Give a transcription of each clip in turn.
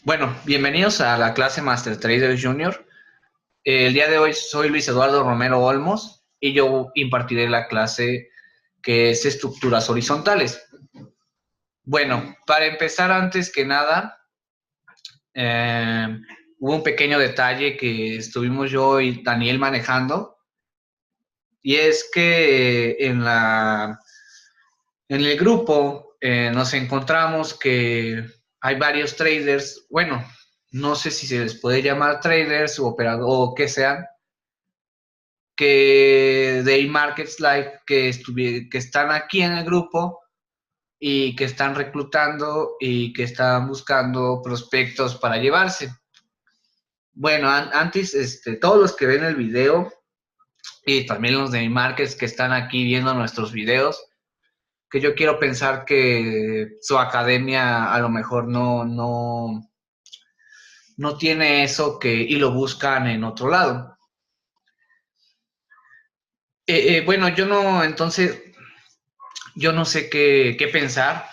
Bueno, bienvenidos a la clase Master Trader Junior. El día de hoy soy Luis Eduardo Romero Olmos y yo impartiré la clase que es estructuras horizontales. Bueno, para empezar, antes que nada, eh, hubo un pequeño detalle que estuvimos yo y Daniel manejando, y es que en el grupo nos encontramos que hay varios traders. Bueno, no sé si se les puede llamar traders o operadores o que sean, que de Markets Live que están aquí en el grupo y que están reclutando y que están buscando prospectos para llevarse. Bueno, antes, todos los que ven el video y también los de Markets que están aquí viendo nuestros videos, que yo quiero pensar que su academia a lo mejor no tiene eso y lo buscan en otro lado. Bueno, yo no sé qué pensar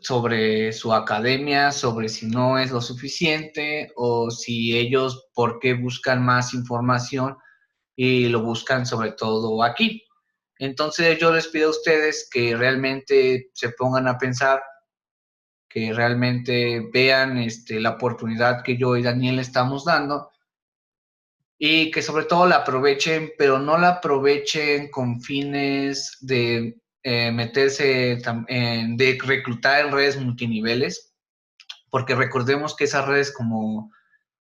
sobre su academia, sobre si no es lo suficiente o si ellos, por qué buscan más información y lo buscan sobre todo aquí. Entonces yo les pido a ustedes que realmente se pongan a pensar, que realmente vean la oportunidad que yo y Daniel estamos dando y que sobre todo la aprovechen, pero no la aprovechen con fines de meterse, de reclutar en redes multiniveles, porque recordemos que esas redes como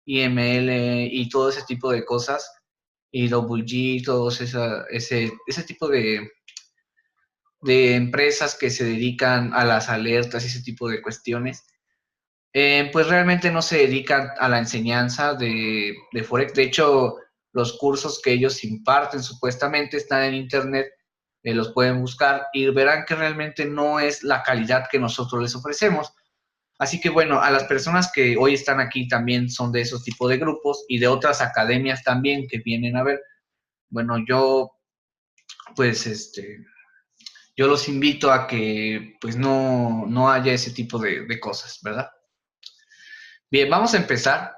IML y todo ese tipo de cosas, y WG, todos ese tipo de empresas que se dedican a las alertas y ese tipo de cuestiones, pues realmente no se dedican a la enseñanza de Forex. De hecho, los cursos que ellos imparten supuestamente están en internet, los pueden buscar y verán que realmente no es la calidad que nosotros les ofrecemos. Así que bueno, a las personas que hoy están aquí también son de esos tipos de grupos y de otras academias también que vienen a ver. Bueno, pues yo los invito a que pues no haya ese tipo de cosas, ¿verdad? Bien, vamos a empezar.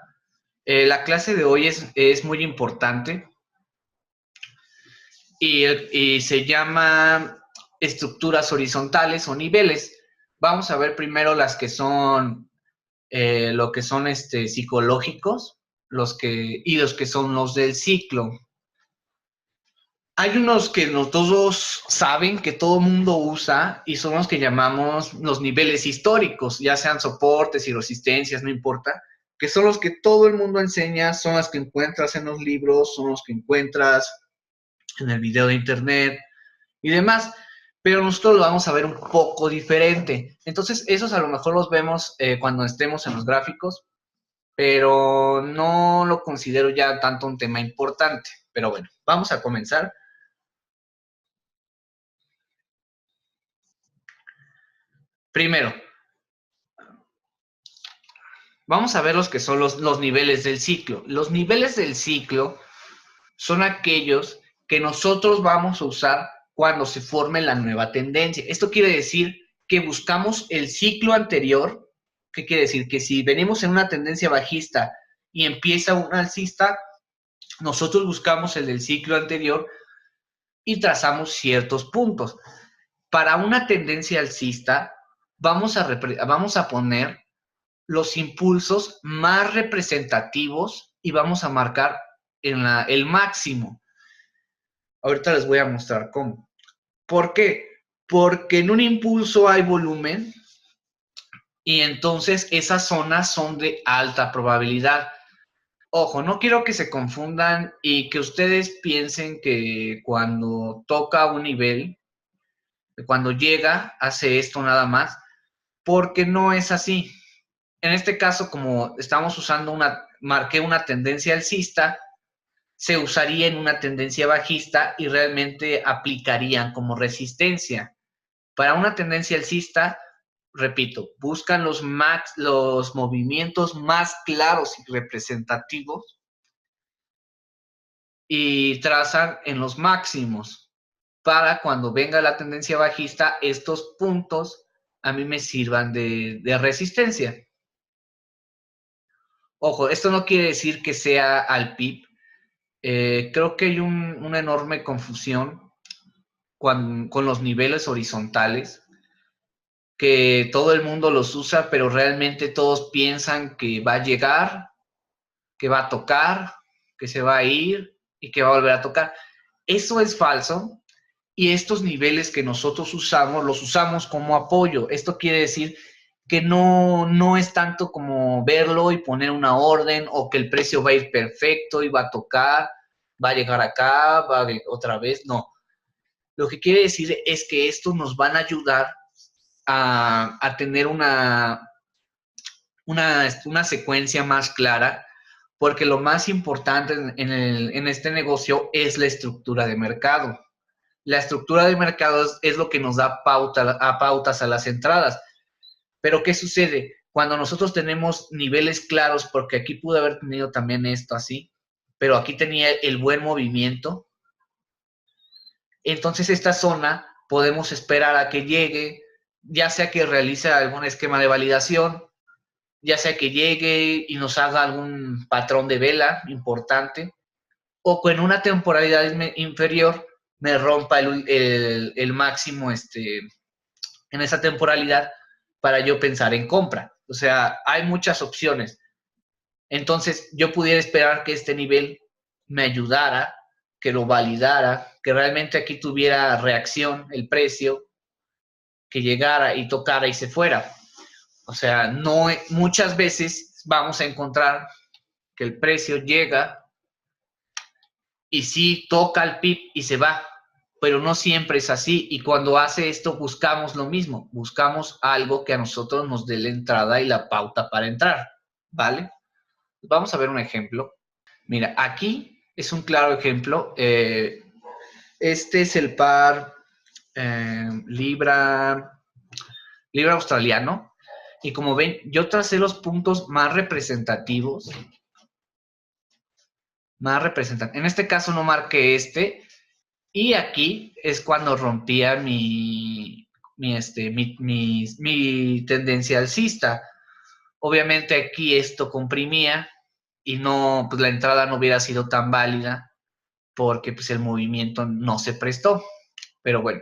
La clase de hoy es muy importante y se llama estructuras horizontales o niveles. Vamos a ver primero las que son lo que son psicológicos, y los que son los del ciclo. Hay unos que todos saben que todo el mundo usa y son los que llamamos los niveles históricos, ya sean soportes y resistencias, no importa, que son los que todo el mundo enseña, son los que encuentras en los libros, son los que encuentras en el video de internet y demás, pero nosotros lo vamos a ver un poco diferente. Entonces, esos a lo mejor los vemos cuando estemos en los gráficos, pero no lo considero ya tanto un tema importante. Pero bueno, vamos a comenzar. Primero, vamos a ver los que son los niveles del ciclo. Los niveles del ciclo son aquellos que nosotros vamos a usar cuando se forme la nueva tendencia. Esto quiere decir que buscamos el ciclo anterior. ¿Qué quiere decir? Que si venimos en una tendencia bajista y empieza un alcista, nosotros buscamos el del ciclo anterior y trazamos ciertos puntos. Para una tendencia alcista, vamos a poner los impulsos más representativos y vamos a marcar el máximo. Ahorita les voy a mostrar cómo. ¿Por qué? Porque en un impulso hay volumen y entonces esas zonas son de alta probabilidad. Ojo, no quiero que se confundan y que ustedes piensen que cuando toca un nivel, cuando llega, hace esto nada más, porque no es así. En este caso, como estamos usando marqué una tendencia alcista, se usaría en una tendencia bajista y realmente aplicarían como resistencia. Para una tendencia alcista, repito, buscan los movimientos más claros y representativos y trazan en los máximos para cuando venga la tendencia bajista, estos puntos a mí me sirvan de resistencia. Ojo, esto no quiere decir que sea al PIB. Creo que hay una enorme confusión con los niveles horizontales, que todo el mundo los usa, pero realmente todos piensan que va a llegar, que va a tocar, que se va a ir y que va a volver a tocar. Eso es falso, y estos niveles que nosotros usamos, los usamos como apoyo. Esto quiere decir que no es tanto como verlo y poner una orden, o que el precio va a ir perfecto y va a tocar, va a llegar acá, va a otra vez, no. Lo que quiere decir es que estos nos van a ayudar a tener una secuencia más clara, porque lo más importante en este negocio es la estructura de mercado. La estructura de mercado es lo que nos da pautas a las entradas. Pero ¿qué sucede? Cuando nosotros tenemos niveles claros, porque aquí pude haber tenido también esto así, pero aquí tenía el buen movimiento, entonces esta zona podemos esperar a que llegue, ya sea que realice algún esquema de validación, ya sea que llegue y nos haga algún patrón de vela importante, o que en una temporalidad inferior me rompa el máximo en esa temporalidad para yo pensar en compra. O sea, hay muchas opciones. Entonces, yo pudiera esperar que este nivel me ayudara, que lo validara, que realmente aquí tuviera reacción el precio, que llegara y tocara y se fuera. O sea, no, muchas veces vamos a encontrar que el precio llega y sí toca el PIB y se va, pero no siempre es así. Y cuando hace esto buscamos lo mismo, buscamos algo que a nosotros nos dé la entrada y la pauta para entrar, ¿vale? Vamos a ver un ejemplo. Mira, aquí es un claro ejemplo. Este es el par Libra australiano. Y como ven, yo tracé los puntos más representativos. En este caso no marqué este. Y aquí es cuando rompía mi tendencia alcista. Obviamente aquí esto comprimía y no, pues la entrada no hubiera sido tan válida, porque pues el movimiento no se prestó. Pero bueno,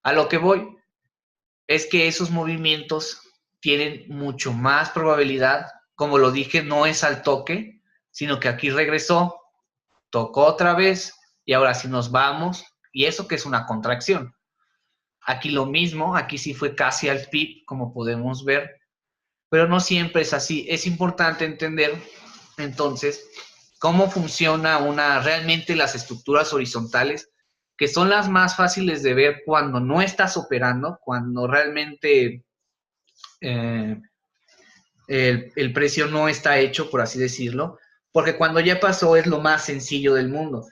a lo que voy es que esos movimientos tienen mucho más probabilidad. Como lo dije, no es al toque, sino que aquí regresó, tocó otra vez y ahora sí nos vamos, y eso que es una contracción. Aquí lo mismo, aquí sí fue casi al PIB, como podemos ver, pero no siempre es así. Es importante entender entonces cómo funciona realmente las estructuras horizontales, que son las más fáciles de ver cuando no estás operando, cuando realmente el precio no está hecho, por así decirlo, porque cuando ya pasó es lo más sencillo del mundo.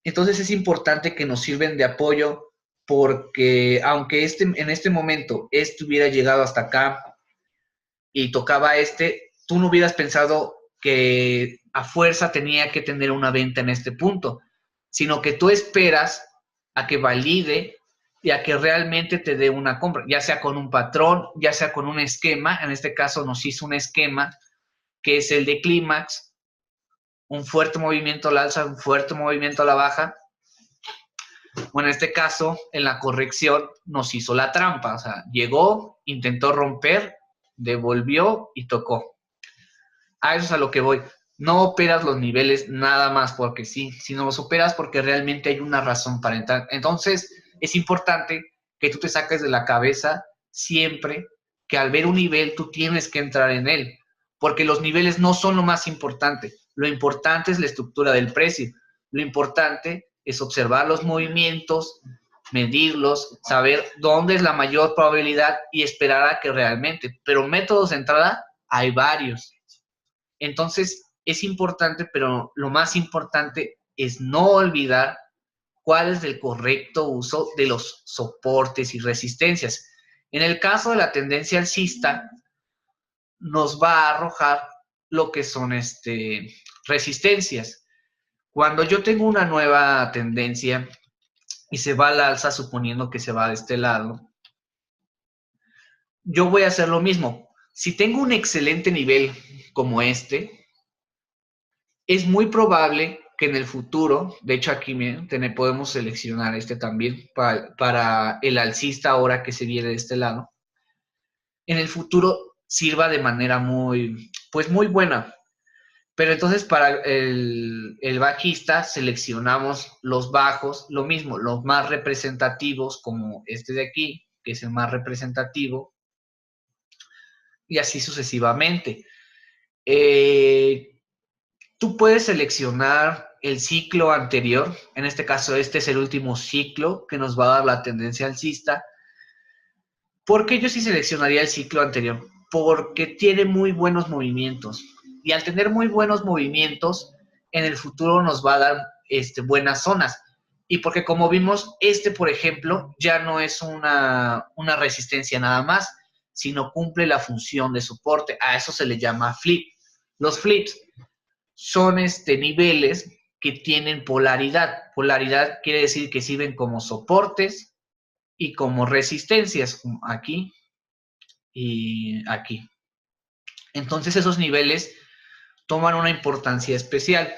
Entonces es importante que nos sirven de apoyo, porque aunque en este momento hubiera llegado hasta acá y tocaba tú no hubieras pensado que a fuerza tenía que tener una venta en este punto, sino que tú esperas a que valide y a que realmente te dé una compra, ya sea con un patrón, ya sea con un esquema. En este caso nos hizo un esquema que es el de clímax, un fuerte movimiento al alza, un fuerte movimiento a la baja. Bueno, en este caso, en la corrección nos hizo la trampa, o sea, llegó, intentó romper, devolvió y tocó. A eso es a lo que voy. No operas los niveles nada más porque sí, sino los operas porque realmente hay una razón para entrar. Entonces, es importante que tú te saques de la cabeza siempre que al ver un nivel tú tienes que entrar en él, porque los niveles no son lo más importante. Lo importante es la estructura del precio. Lo importante es observar los movimientos, medirlos, saber dónde es la mayor probabilidad y esperar a que realmente. Pero métodos de entrada hay varios. Entonces, es importante, pero lo más importante es no olvidar cuál es el correcto uso de los soportes y resistencias. En el caso de la tendencia alcista, nos va a arrojar lo que son resistencias. Cuando yo tengo una nueva tendencia y se va al alza, suponiendo que se va de este lado, yo voy a hacer lo mismo. Si tengo un excelente nivel como este, Es muy probable que en el futuro, de hecho aquí miren, podemos seleccionar este también para el alcista ahora que se viene de este lado, en el futuro sirva de manera muy, pues muy buena. Pero entonces para el bajista seleccionamos los bajos, lo mismo, los más representativos, como este de aquí, que es el más representativo, y así sucesivamente. Tú puedes seleccionar el ciclo anterior, en este caso este es el último ciclo que nos va a dar la tendencia alcista. ¿Por qué yo sí seleccionaría el ciclo anterior? Porque tiene muy buenos movimientos. Y al tener muy buenos movimientos, en el futuro nos va a dar buenas zonas. Y porque como vimos, por ejemplo, ya no es una resistencia nada más, sino cumple la función de soporte. A eso se le llama flip. Los flips son niveles que tienen polaridad. Polaridad quiere decir que sirven como soportes y como resistencias, aquí y aquí. Entonces esos niveles toman una importancia especial,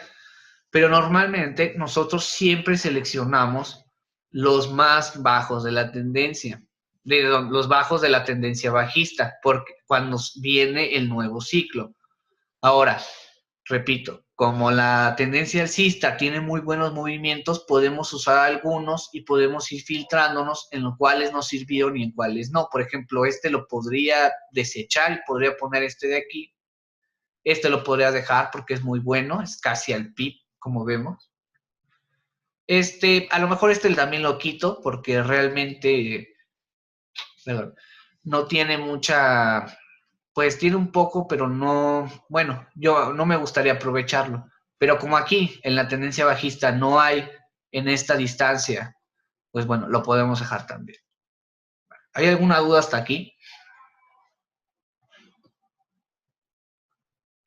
pero normalmente nosotros siempre seleccionamos los más bajos de la tendencia, los bajos de la tendencia bajista, porque cuando viene el nuevo ciclo. Ahora, repito, como la tendencia alcista tiene muy buenos movimientos, podemos usar algunos y podemos ir filtrándonos en los cuales nos sirvieron y en cuáles no. Por ejemplo, lo podría desechar y podría poner de aquí. Lo podría dejar porque es muy bueno, es casi al PIB, como vemos. A lo mejor también lo quito porque realmente, perdón, no tiene mucha, pues tiene un poco, pero no, bueno, yo no me gustaría aprovecharlo. Pero como aquí en la tendencia bajista no hay en esta distancia, pues bueno, lo podemos dejar también. ¿Hay alguna duda hasta aquí?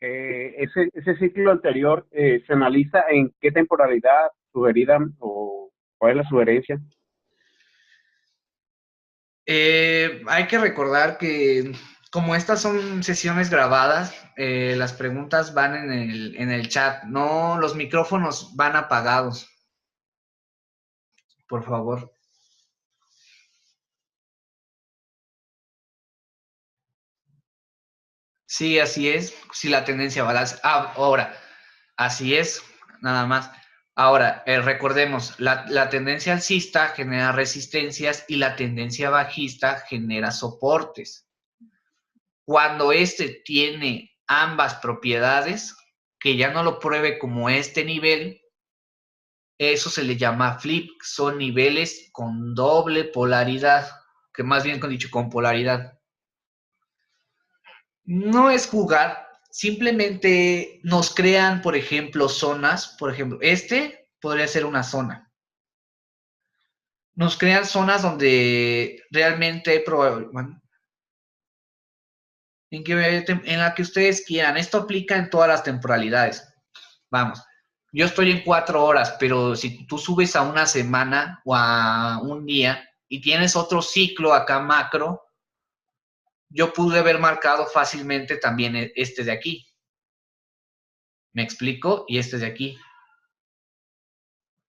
Ese ciclo anterior se analiza en qué temporalidad sugerida o cuál es la sugerencia. Hay que recordar que como estas son sesiones grabadas, las preguntas van en el chat, no, los micrófonos van apagados, por favor. Sí, así es, si la tendencia va ahora, así es, nada más. Ahora, recordemos, la tendencia alcista genera resistencias y la tendencia bajista genera soportes. Cuando tiene ambas propiedades, que ya no lo pruebe como nivel, eso se le llama flip, son niveles con doble polaridad, que más bien dicho, con polaridad. No es jugar, simplemente nos crean, por ejemplo, zonas, por ejemplo, podría ser una zona. Nos crean zonas donde realmente hay probabilidad, bueno, en la que ustedes quieran. Esto aplica en todas las temporalidades. Vamos, yo estoy en 4 horas, pero si tú subes a una semana o a un día y tienes otro ciclo acá macro, yo pude haber marcado fácilmente también de aquí. ¿Me explico? Y de aquí.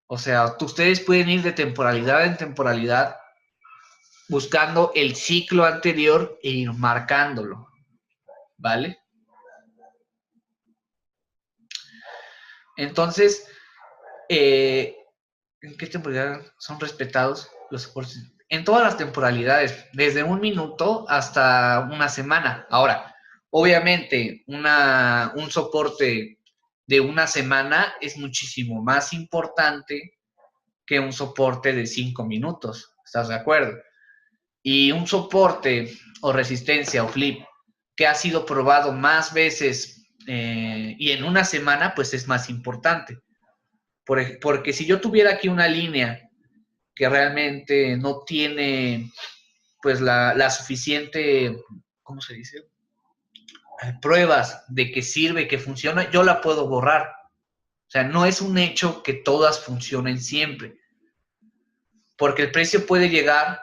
O sea, ustedes pueden ir de temporalidad en temporalidad buscando el ciclo anterior e ir marcándolo, ¿vale? Entonces, ¿en qué temporalidad son respetados los soportes? En todas las temporalidades, desde un minuto hasta una semana. Ahora, obviamente, un soporte de una semana es muchísimo más importante que un soporte de 5 minutos. ¿Estás de acuerdo? Y un soporte o resistencia o flip que ha sido probado más veces y en una semana, pues es más importante. Porque si yo tuviera aquí una línea que realmente no tiene pues la suficiente, ¿cómo se dice? Pruebas de que sirve, que funciona, yo la puedo borrar. O sea, no es un hecho que todas funcionen siempre, porque el precio puede llegar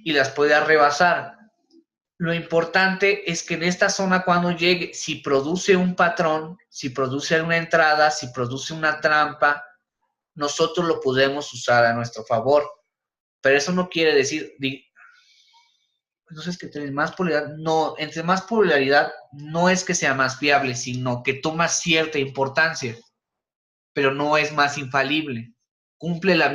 y las puede rebasar. Lo importante es que en esta zona cuando llegue, si produce un patrón, si produce una entrada, si produce una trampa, nosotros lo podemos usar a nuestro favor. Pero eso no quiere decir, entonces que tener más polaridad, no, entre más polaridad no es que sea más fiable, sino que toma cierta importancia, pero no es más infalible. Cumple el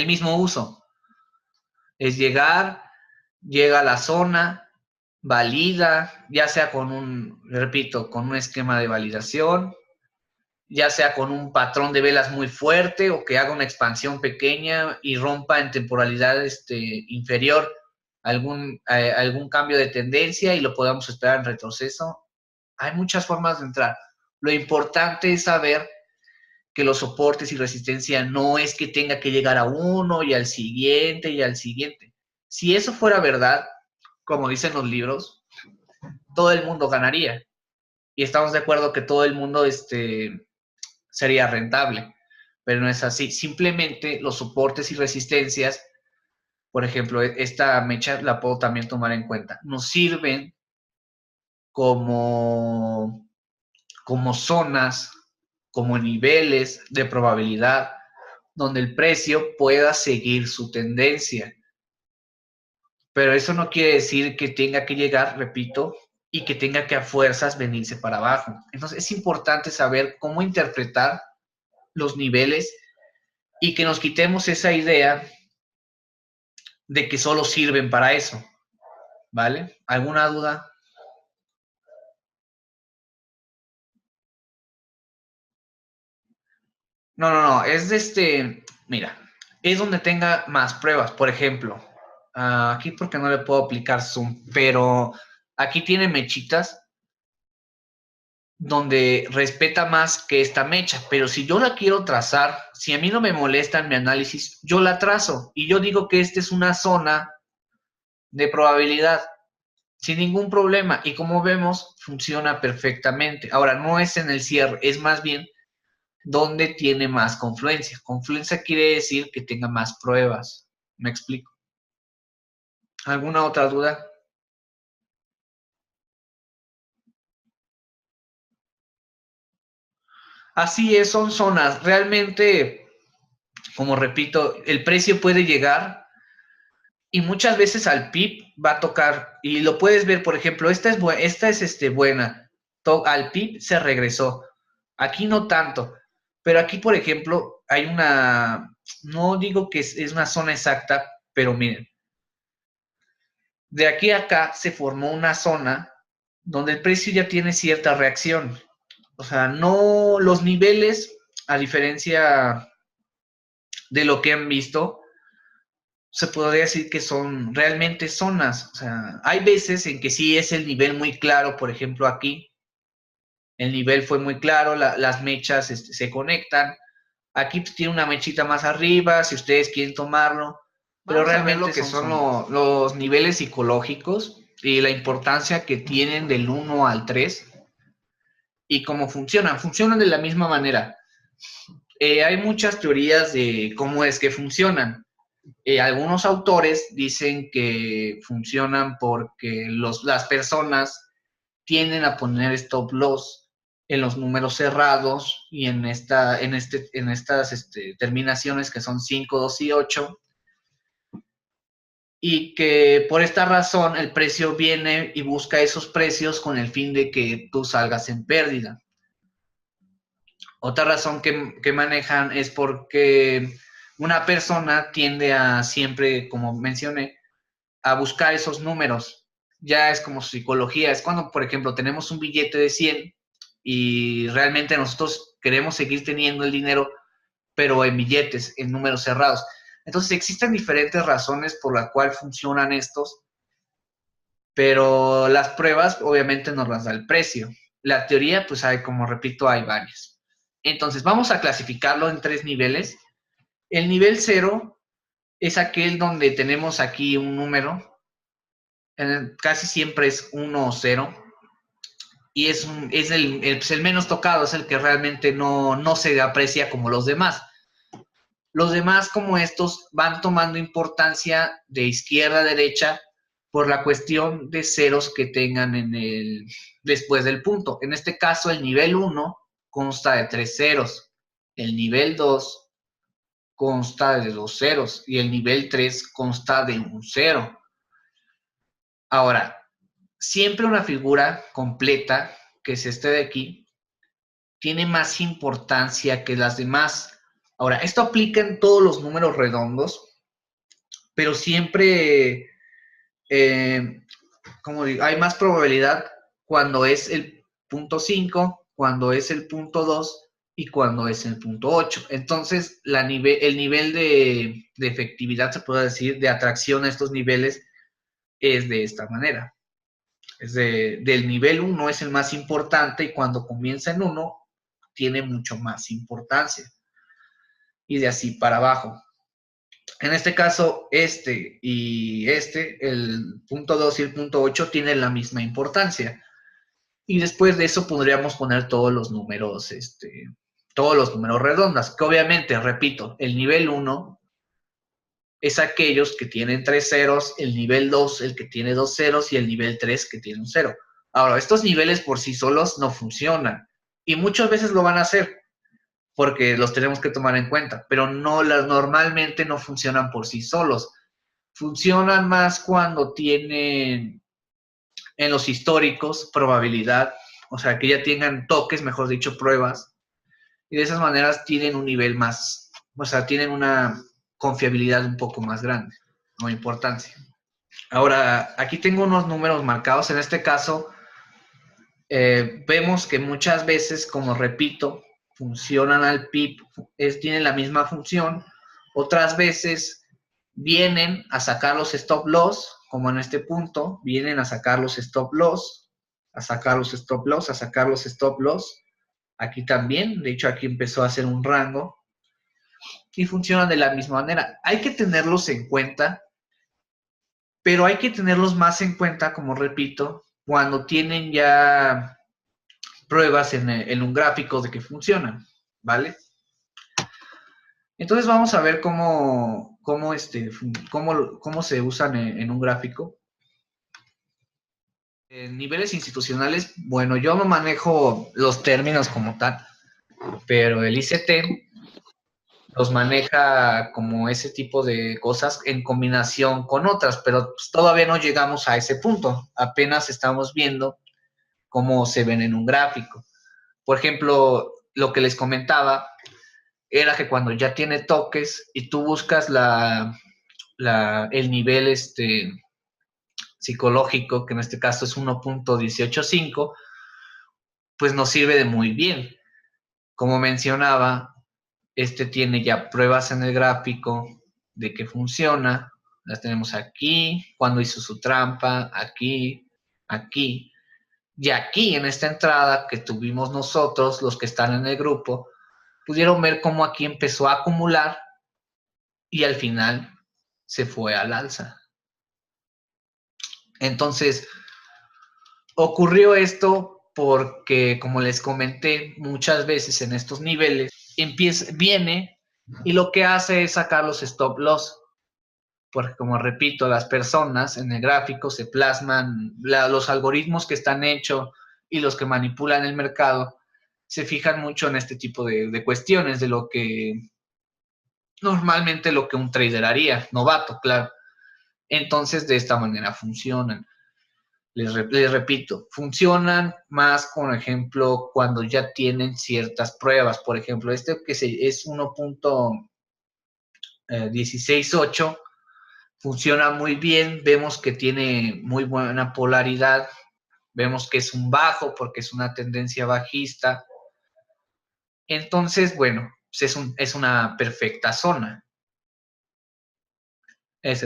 mismo uso. Es llega a la zona, valida, ya sea repito, con un esquema de validación, ya sea con un patrón de velas muy fuerte o que haga una expansión pequeña y rompa en temporalidad inferior algún cambio de tendencia y lo podamos esperar en retroceso. Hay muchas formas de entrar. Lo importante es saber que los soportes y resistencia no es que tenga que llegar a uno y al siguiente y al siguiente. Si eso fuera verdad, como dicen los libros, todo el mundo ganaría. Y estamos de acuerdo que todo el mundo sería rentable, pero no es así. Simplemente los soportes y resistencias, por ejemplo, esta mecha la puedo también tomar en cuenta, nos sirven como, como zonas, como niveles de probabilidad donde el precio pueda seguir su tendencia. Pero eso no quiere decir que tenga que llegar, repito, y que tenga que a fuerzas venirse para abajo. Entonces es importante saber cómo interpretar los niveles y que nos quitemos esa idea de que solo sirven para eso, ¿vale? ¿Alguna duda? No, es mira, es donde tenga más pruebas, por ejemplo, aquí porque no le puedo aplicar zoom, pero aquí tiene mechitas donde respeta más que esta mecha, pero si yo la quiero trazar, si a mí no me molesta en mi análisis, yo la trazo y yo digo que esta es una zona de probabilidad sin ningún problema y como vemos funciona perfectamente. Ahora no es en el cierre, es más bien donde tiene más confluencia. Confluencia quiere decir que tenga más pruebas. ¿Me explico? ¿Alguna otra duda? Así es, son zonas. Realmente, como repito, el precio puede llegar y muchas veces al PIB va a tocar, y lo puedes ver, por ejemplo, esta es buena, al PIB se regresó, aquí no tanto, pero aquí, por ejemplo, hay no digo que es una zona exacta, pero miren, de aquí a acá se formó una zona donde el precio ya tiene cierta reacción, o sea, no los niveles, a diferencia de lo que han visto, se podría decir que son realmente zonas. O sea, hay veces en que sí es el nivel muy claro, por ejemplo aquí, el nivel fue muy claro, las mechas se conectan. Aquí pues, tiene una mechita más arriba, si ustedes quieren tomarlo. Pero vamos realmente a ver lo que son los niveles psicológicos y la importancia que tienen del 1 al 3 y cómo funcionan. Funcionan de la misma manera. Hay muchas teorías de cómo es que funcionan. Algunos autores dicen que funcionan porque las personas tienden a poner stop loss en los números cerrados y en estas terminaciones que son 5, 2 y 8 y que por esta razón el precio viene y busca esos precios con el fin de que tú salgas en pérdida. Otra razón que manejan es porque una persona tiende a siempre, como mencioné, a buscar esos números. Ya es como psicología. Es cuando, por ejemplo, tenemos un billete de 100 y realmente nosotros queremos seguir teniendo el dinero, pero en billetes, en números cerrados. Entonces existen diferentes razones por las cuales funcionan estos, pero las pruebas obviamente nos las da el precio. La teoría, pues hay, como repito, hay varias. Entonces vamos a clasificarlo en 3 niveles. El nivel 0 es aquel donde tenemos aquí un número, casi siempre es 1 o 0, y es el menos tocado, es el que realmente no se aprecia como los demás. Los demás, como estos, van tomando importancia de izquierda a derecha por la cuestión de ceros que tengan después del punto. En este caso, el nivel 1 consta de 3 ceros, el nivel 2 consta de 2 ceros y el nivel 3 consta de 1 cero. Ahora, siempre una figura completa, que es este de aquí, tiene más importancia que las demás. Ahora, esto aplica en todos los números redondos, pero siempre, como digo, hay más probabilidad cuando es el punto 5, cuando es el punto 2 y cuando es el punto 8. Entonces, el nivel de efectividad, se puede decir, de atracción a estos niveles es de esta manera. Del nivel 1 es el más importante y cuando comienza en 1 tiene mucho más importancia. Y de así para abajo. En este caso, el punto 2 y el punto 8 tienen la misma importancia. Y después de eso podríamos poner todos los números redondos, que obviamente, repito, el nivel 1 es aquellos que tienen 3 ceros, el nivel 2 el que tiene 2 ceros y el nivel 3 que tiene un cero. Ahora, estos niveles por sí solos no funcionan y muchas veces lo van a hacer porque los tenemos que tomar en cuenta, pero normalmente no funcionan por sí solos. Funcionan más cuando tienen en los históricos probabilidad, o sea, que ya tengan toques, mejor dicho, pruebas, y de esas maneras tienen un nivel más, o sea, tienen una confiabilidad un poco más grande o importancia. Ahora, aquí tengo unos números marcados. En este caso, vemos que muchas veces, como repito, funcionan al PIB, tienen la misma función. Otras veces vienen a sacar los stop loss, como en este punto, vienen a sacar los stop loss, a sacar los stop loss, a sacar los stop loss. Aquí también, de hecho, aquí empezó a hacer un rango y funcionan de la misma manera. Hay que tenerlos en cuenta, pero hay que tenerlos más en cuenta, como repito, cuando tienen ya pruebas en un gráfico de que funcionan, ¿vale? Entonces vamos a ver cómo se usan en un gráfico. En niveles institucionales, bueno, yo no manejo los términos como tal, pero el ICT los maneja como ese tipo de cosas en combinación con otras, pero pues todavía no llegamos a ese punto. Apenas estamos viendo cómo se ven en un gráfico. Por ejemplo, lo que les comentaba era que cuando ya tiene toques y tú buscas el nivel psicológico, que en este caso es 1.185, pues nos sirve de muy bien. Como mencionaba, tiene ya pruebas en el gráfico de que funciona. Las tenemos aquí, cuando hizo su trampa, aquí, aquí. Y aquí, en esta entrada que tuvimos nosotros, los que están en el grupo, pudieron ver cómo aquí empezó a acumular y al final se fue al alza. Entonces, ocurrió esto porque, como les comenté, muchas veces en estos niveles viene y lo que hace es sacar los stop loss. Porque, como repito, las personas en el gráfico se plasman, los algoritmos que están hechos y los que manipulan el mercado se fijan mucho en este tipo de cuestiones, de lo que normalmente lo que un trader haría, novato, claro. Entonces, de esta manera funcionan. Les repito, funcionan más, por ejemplo, cuando ya tienen ciertas pruebas. Por ejemplo, que es 1.168, funciona muy bien. Vemos que tiene muy buena polaridad. Vemos que es un bajo porque es una tendencia bajista. Entonces, bueno, es una perfecta zona.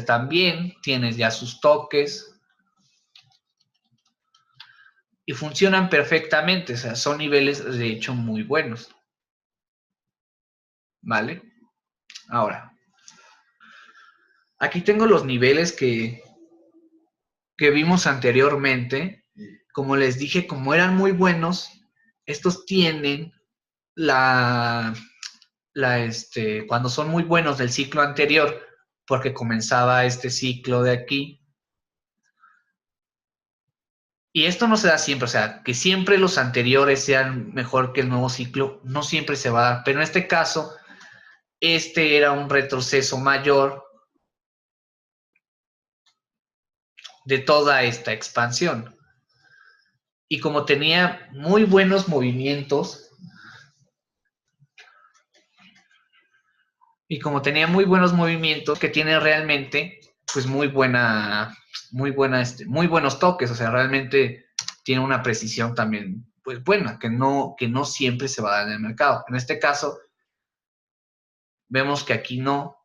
También tienes ya sus toques y funcionan perfectamente, o sea, son niveles de hecho muy buenos. ¿Vale? Ahora, aquí tengo los niveles que vimos anteriormente. Como les dije, como eran muy buenos, estos tienen la cuando son muy buenos del ciclo anterior, porque comenzaba este ciclo de aquí. Y esto no se da siempre, o sea, que siempre los anteriores sean mejor que el nuevo ciclo, no siempre se va a dar, pero en este caso, este era un retroceso mayor de toda esta expansión. Y como tenía muy buenos movimientos, que tiene realmente, pues muy buenos toques, o sea, realmente tiene una precisión también, pues buena, que no siempre se va a dar en el mercado. En este caso, vemos que aquí no,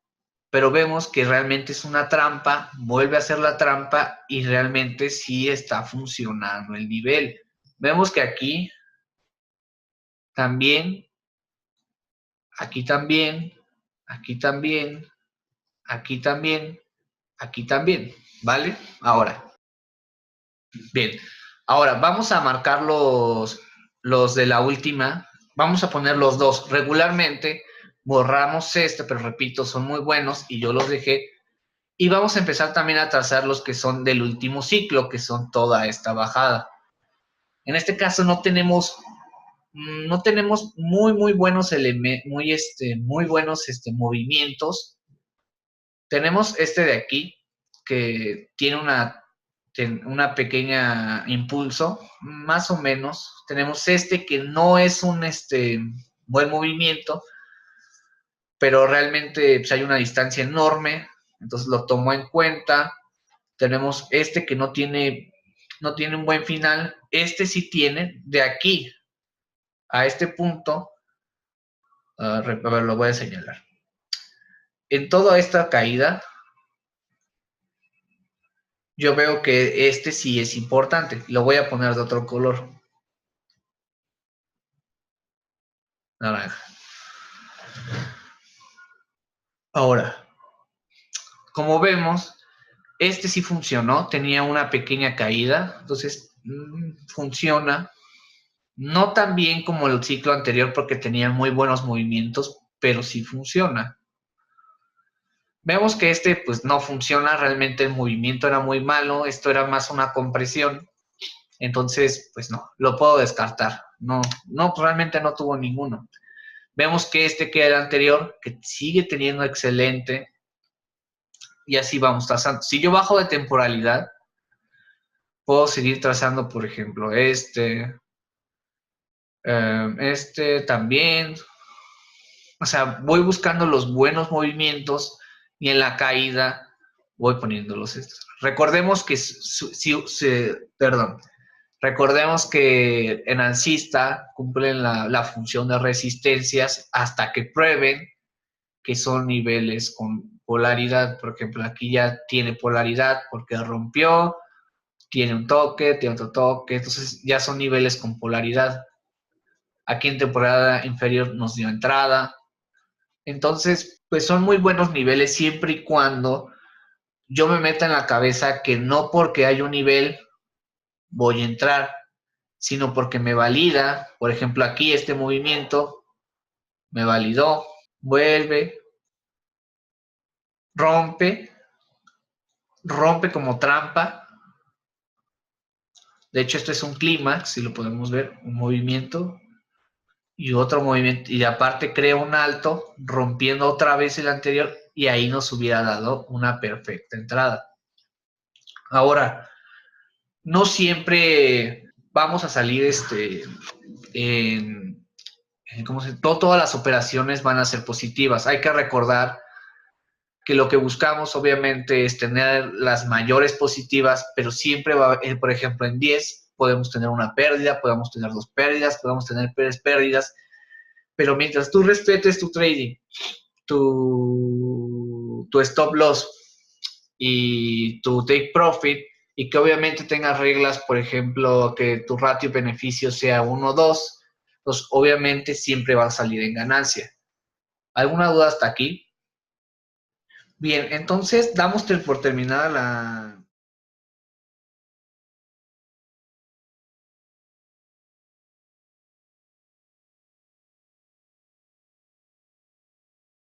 pero vemos que realmente es una trampa, vuelve a ser la trampa y realmente sí está funcionando el nivel. Vemos que aquí también, aquí también, aquí también, aquí también, aquí también, ¿vale? Ahora, bien, ahora vamos a marcar los de la última, vamos a poner los dos. Regularmente borramos pero repito, son muy buenos y yo los dejé. Y vamos a empezar también a trazar los que son del último ciclo, que son toda esta bajada. En este caso no tenemos muy buenos movimientos. Tenemos este de aquí, que tiene una pequeña impulso, más o menos. Tenemos este que no es un buen movimiento, pero realmente pues, hay una distancia enorme, entonces lo tomo en cuenta. Tenemos este que no tiene un buen final. Este sí tiene, de aquí a este punto, a ver, lo voy a señalar. En toda esta caída, yo veo que este sí es importante. Lo voy a poner de otro color. Naranja. Ahora, como vemos, este sí funcionó. Tenía una pequeña caída. Entonces, funciona. No tan bien como el ciclo anterior porque tenía muy buenos movimientos, pero sí funciona. Vemos que pues no funciona, realmente el movimiento era muy malo, esto era más una compresión, entonces pues no, lo puedo descartar, no, realmente no tuvo ninguno. Vemos que que era el anterior, que sigue teniendo excelente, y así vamos trazando. Si yo bajo de temporalidad, puedo seguir trazando, por ejemplo, también, o sea, voy buscando los buenos movimientos y en la caída voy poniéndolos estos. Recordemos que, recordemos que en alcista cumplen la función de resistencias hasta que prueben que son niveles con polaridad. Por ejemplo, aquí ya tiene polaridad porque rompió, tiene un toque, tiene otro toque, entonces ya son niveles con polaridad. Aquí en temporada inferior nos dio entrada. Entonces, pues son muy buenos niveles siempre y cuando yo me meta en la cabeza que no porque hay un nivel voy a entrar, sino porque me valida. Por ejemplo, aquí este movimiento me validó, vuelve, rompe como trampa. De hecho, esto es un clímax, si lo podemos ver, un movimiento y otro movimiento, y aparte crea un alto, rompiendo otra vez el anterior, y ahí nos hubiera dado una perfecta entrada. Ahora, no siempre vamos a salir todas las operaciones van a ser positivas. Hay que recordar que lo que buscamos obviamente es tener las mayores positivas, pero siempre va a haber, por ejemplo, en 10 podemos tener una pérdida, podemos tener 2 pérdidas, podemos tener 3 pérdidas, pero mientras tú respetes tu trading, tu stop loss y tu take profit, y que obviamente tengas reglas, por ejemplo, que tu ratio beneficio sea 1 o 2, pues obviamente siempre va a salir en ganancia. ¿Alguna duda hasta aquí? Bien, entonces damos por terminada